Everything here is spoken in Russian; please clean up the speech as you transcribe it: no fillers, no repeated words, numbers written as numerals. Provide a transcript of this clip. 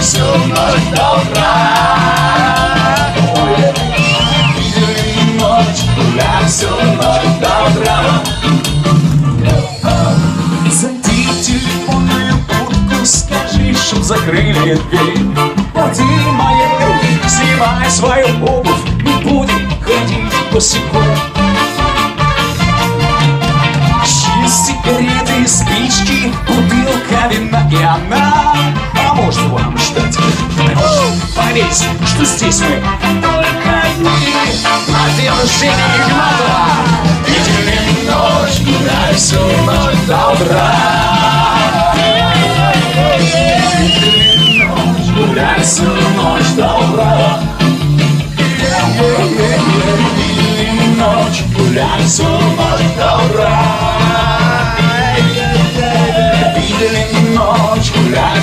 всю ночь до утра. Видели ночь, гуляй всю ночь до утра. Зайди в телефонную будку, скажи, чтоб закрыли дверь. Води моей, снимай свою обувь, мы будем ходить босиком. Сигареты, спички, бутылка вина, и она поможет вам ждать. Поверьте, что здесь мы только одни на день рождения Игната. Видели ночь, гуляй всю ночь до утра. Видели ночь, гуляй всю ночь до утра. Видели ночь, гуляй всю ночь до утра. Видели ночь, гуляй.